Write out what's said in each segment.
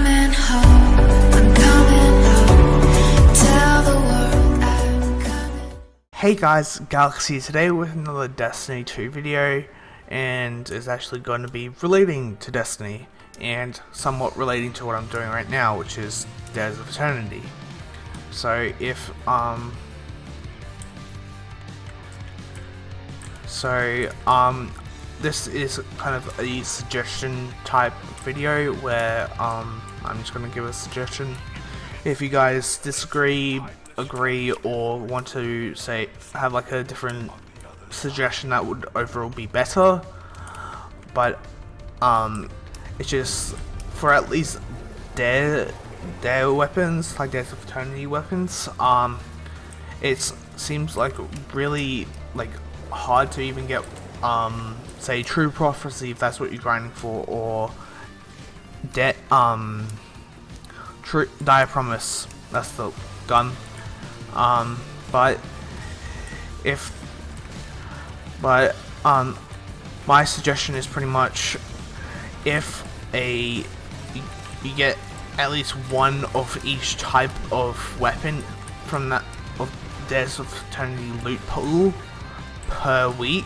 coming home, I'm coming home. Tell the world I'm coming. Hey guys, Galaxy today with another Destiny 2 video, and it's actually going to be relating to Destiny and somewhat relating to what I'm doing right now, which is Dares of Eternity. So this is kind of a suggestion type video where I'm just going to give a suggestion. If you guys disagree, agree, or want to say have like a different suggestion that would overall be better, but it's just for at least their weapons, like Dares of Eternity weapons, it seems like really like hard to even get say True Prophecy if that's what you're grinding for, or True Dire Promise, that's the gun. But my suggestion is pretty much if you get at least one of each type of weapon from that of Dares of Eternity loot pool per week,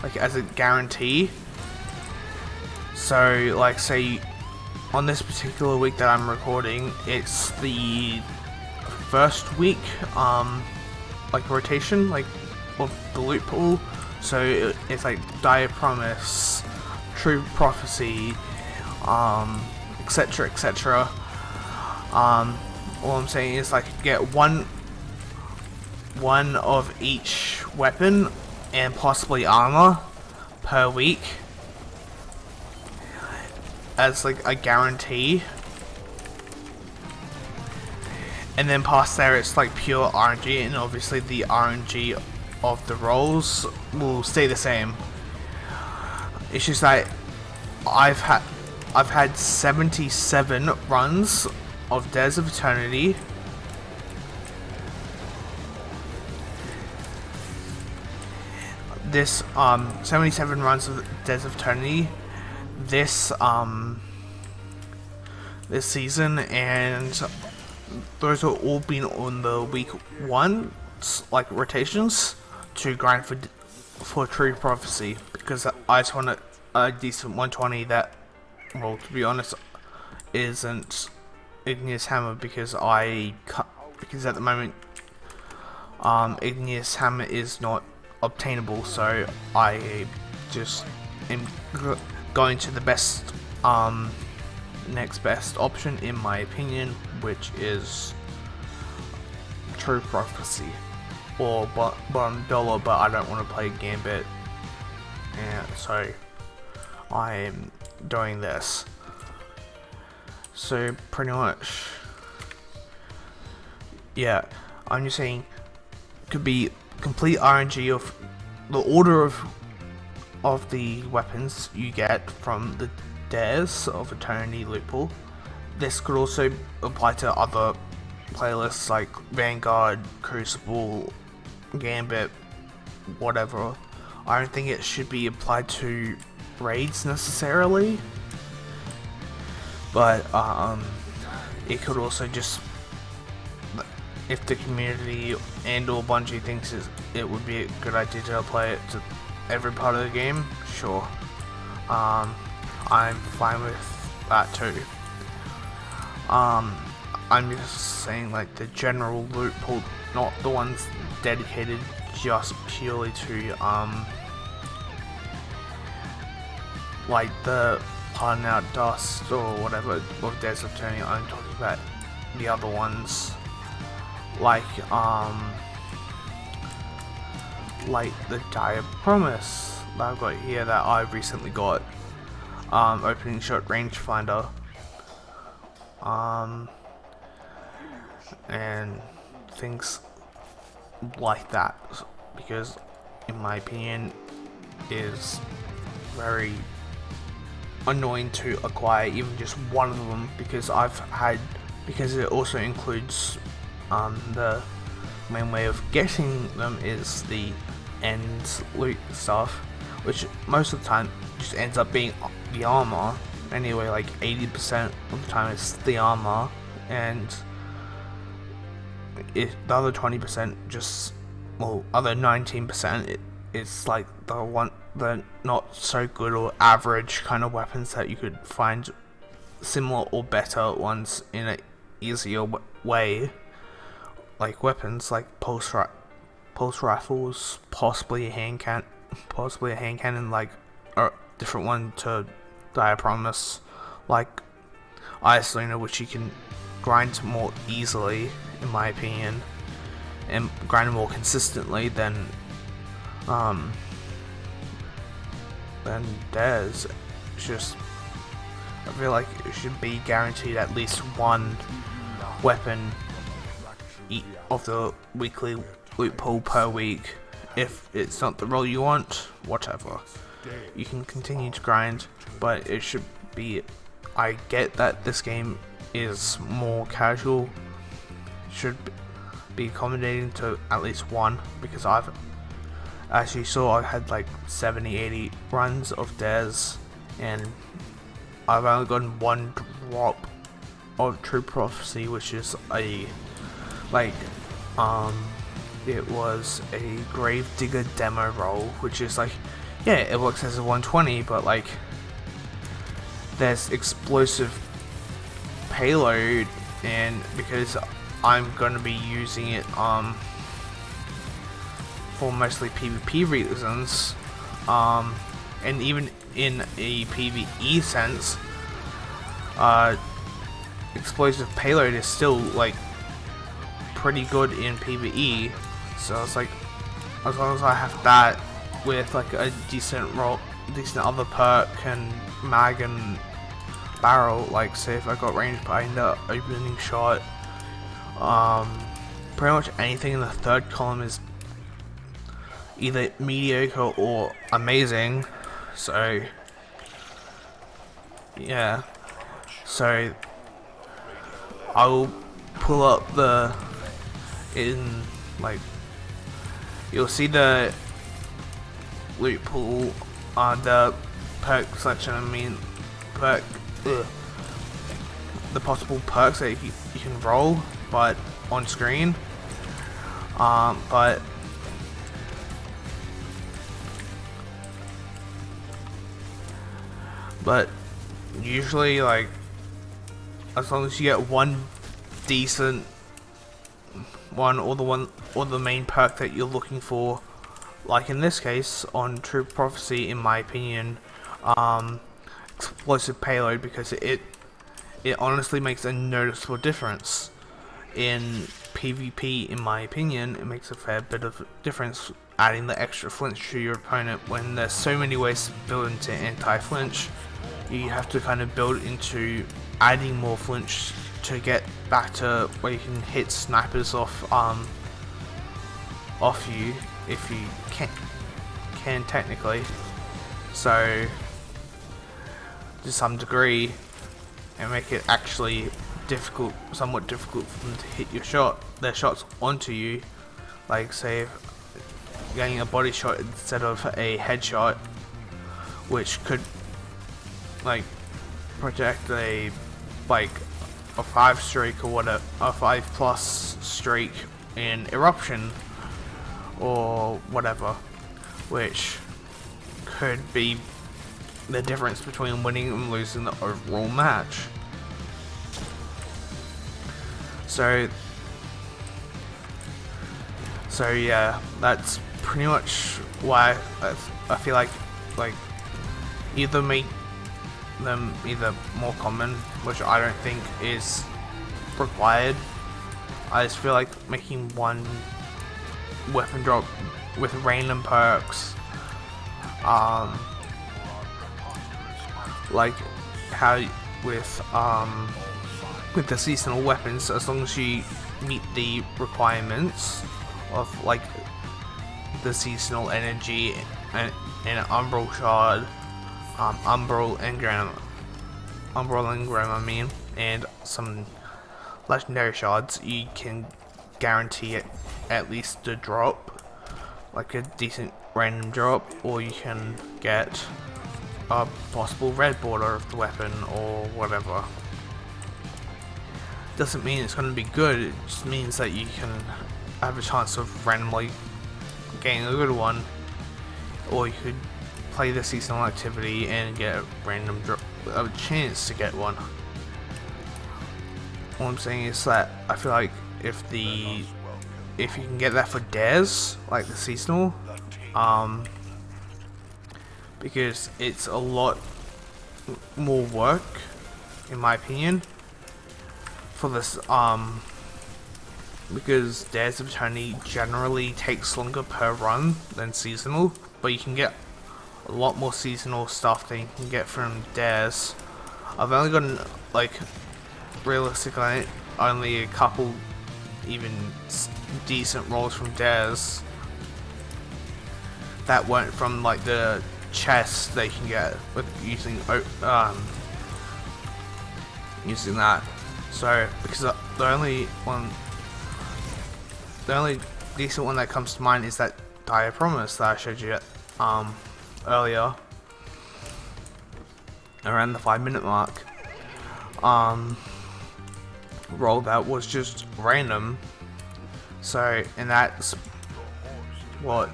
like as a guarantee. So like say on this particular week that I'm recording, it's the first week like rotation like of the loot pool, so it's like Dire Promise, True Prophecy, etc, etc. All I'm saying is like get one of each weapon and possibly armor per week as like a guarantee, and then past there it's like pure RNG, and obviously the RNG of the rolls will stay the same. It's just that I've had 77 runs of Dares of Eternity. This 77 runs of Dares of Eternity this season, and those are all been on the week 1 like rotations to grind for True Prophecy, because I just want a decent 120 that, well, to be honest, isn't Igneous Hammer, because at the moment Igneous Hammer is not obtainable, so I just am going to the best next best option in my opinion, which is True Prophecy or bottom dollar, but I don't want to play Gambit, and so I am doing this. So pretty much, yeah, I'm just saying could be complete RNG of the order of the weapons you get from the Dares of Eternity loot pool. This could also apply to other playlists like Vanguard, Crucible, Gambit, whatever. I don't think it should be applied to raids necessarily, but it could also just, if the community and or Bungie thinks it would be a good idea to apply it to every part of the game, sure. I'm fine with that too. I'm just saying like the general loot pool, not the ones dedicated just purely to like the Pardon Out Dust or whatever of Dares of Eternity. I'm talking about the other ones, like the Dire Promise that I've got here that I recently got, opening shot rangefinder, and things like that, because in my opinion is very annoying to acquire even just one of them, because it also includes the main way of getting them is the end loot stuff, which most of the time just ends up being the armor, anyway, like 80% of the time it's the armor, and the other 20% just, well, other 19% it's like the not so good or average kind of weapons that you could find similar or better ones in an easier way, like weapons like pulse rifles, possibly a hand cannon, like a different one to Diapromus, like Isolina, which you can grind more easily, in my opinion, and grind more consistently than Dares. It's just, I feel like it should be guaranteed at least one weapon of the weekly loot pool per week. If it's not the role you want, whatever, you can continue to grind, but it should be, I get that this game is more casual, should be accommodating to at least one, because I've, as you saw, I had like 70-80 runs of Dares, and I've only gotten one drop of True Prophecy, which is a, like, it was a Gravedigger demo role, which is like, yeah, it works as a 120, but like, there's explosive payload, and because I'm gonna be using it for mostly PvP reasons, and even in a PvE sense, explosive payload is still like pretty good in PvE. So it's like, as long as I have that with like a decent other perk and mag and barrel, like say if I got range behind the opening shot, pretty much anything in the third column is either mediocre or amazing. So yeah, so I'll pull up you'll see the loot pool, the perk selection, the possible perks that you can roll, but on screen, but usually, like, as long as you get one decent one, or the main perk that you're looking for, like in this case on True Prophecy, in my opinion, explosive payload, because it honestly makes a noticeable difference in PvP. In my opinion, it makes a fair bit of difference, adding the extra flinch to your opponent. When there's so many ways to build into anti-flinch, you have to kind of build into adding more flinch to get back to where you can hit snipers off you, if you can technically. So to some degree, and make it actually somewhat difficult for them to hit their shots onto you. Like say getting a body shot instead of a headshot, which could like project a 5 streak or whatever, a 5+ streak in Eruption or whatever, which could be the difference between winning and losing the overall match. So yeah, that's pretty much why I feel like either make them either more common, which I don't think is required. I just feel like making one weapon drop with random perks, like how with the seasonal weapons, as long as you meet the requirements of like the seasonal energy and umbral shard, umbral engram, I mean, and some legendary shards, you can guarantee at least a drop, like a decent random drop, or you can get a possible red border of the weapon or whatever. Doesn't mean it's going to be good, it just means that you can have a chance of randomly getting a good one, or you could play the seasonal activity and get a random a chance to get one. What I'm saying is that I feel like if you can get that for dares, like the seasonal, because it's a lot more work, in my opinion, for this, because Dares of Eternity generally takes longer per run than seasonal, but you can get a lot more seasonal stuff than you can get from Dares. I've only gotten, like, realistically, only a couple even decent rolls from Dares that weren't from, like, the chests they can get with using that. So, because the only decent one that comes to mind is that Dire Promise that I showed you earlier, around the 5-minute mark. Roll that was just random. So, and that's what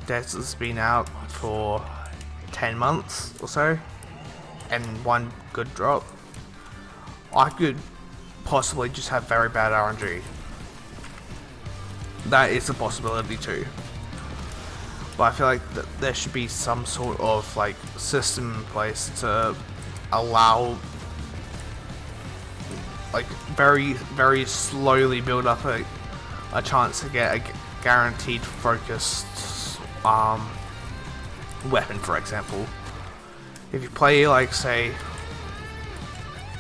Death has been out for 10 months or so, and one good drop. I could possibly just have very bad RNG. That is a possibility too. But I feel like there should be some sort of like system in place to allow, like, very, very slowly build up a chance to get a guaranteed focused weapon, for example. If you play, like, say,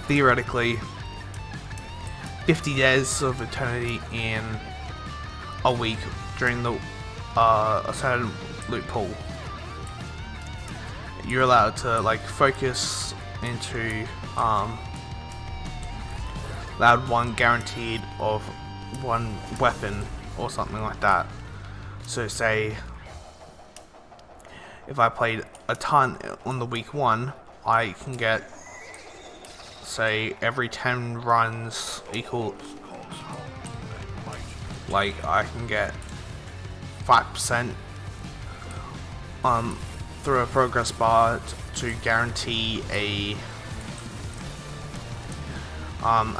theoretically 50 days of Eternity in a week during the a certain loot pool, you're allowed to, like, focus into allowed one guaranteed of one weapon or something like that. So say if I played a ton on the week 1, I can get, say, every 10 runs equal, like, I can get 5% through a progress bar to guarantee a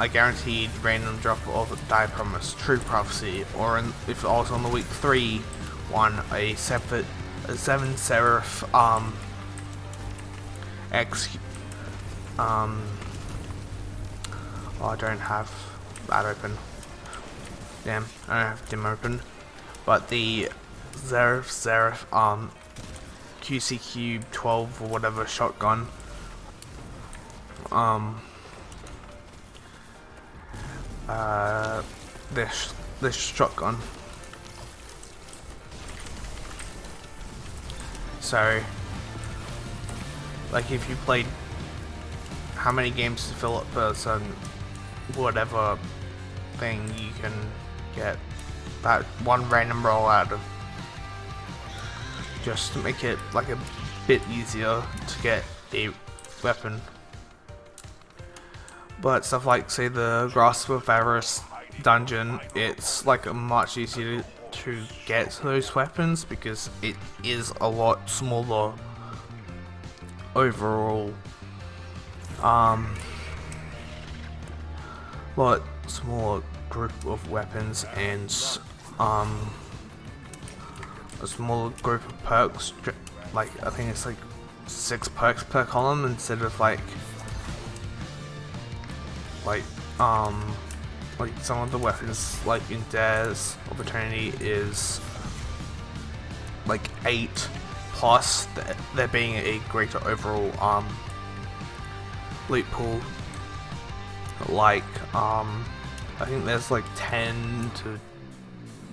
guaranteed random drop of Dire Promise, True Prophecy, or if I was on the week 3 one, a 7 Seraph X. Oh, I don't have that open. Damn, I don't have Dim open. But the Seraph QC Cube 12 or whatever shotgun. This shotgun. So, like, if you played how many games to fill up a certain whatever thing, you can get that one random roll out of, just to make it like a bit easier to get a weapon. But stuff like, say, the Grasp of Avarice dungeon, it's like much easier to get those weapons because it is a lot smaller overall. Lot smaller group of weapons and a smaller group of perks. Like, I think it's like 6 perks per column instead of like some of the weapons, like in Dares of Eternity, is like 8 plus there being a greater overall loot pool. Like I think there's like 10 to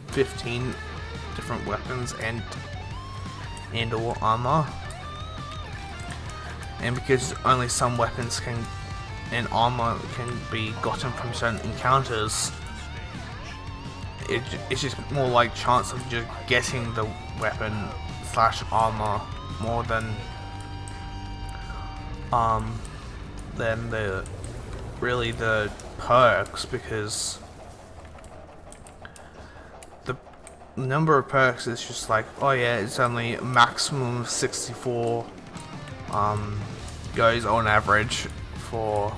15 different weapons and or armor, and because only some weapons and armor can be gotten from certain encounters, it's just more like chance of just getting the weapon / armor more than than the perks, because the number of perks is just like, oh yeah, it's only a maximum of 64 goes on average for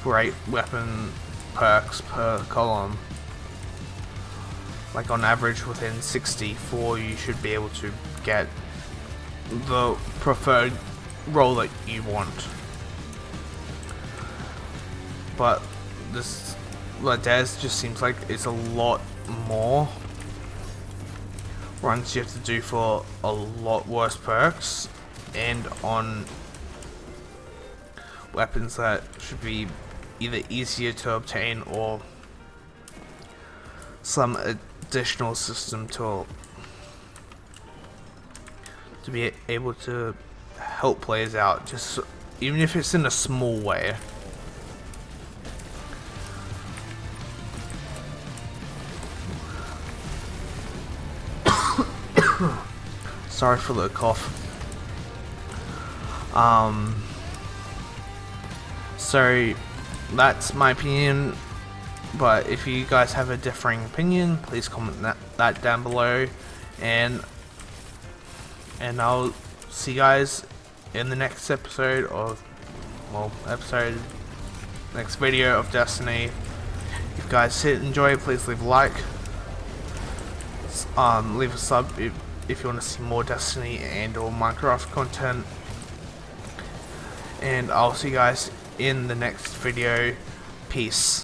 8 weapon perks per column. Like on average within 64 you should be able to get the preferred role that you want. But this Ladez just seems like it's a lot more runs you have to do for a lot worse perks, and on weapons that should be either easier to obtain or some additional system to be able to help players out, just even if it's in a small way. Sorry for the cough. So that's my opinion, but if you guys have a differing opinion, please comment that down below, and I'll see you guys in the next episode of, next video of Destiny. If you guys did enjoy, please leave a like, leave a sub if you want to see more Destiny and or Minecraft content, and I'll see you guys in the next video. Peace.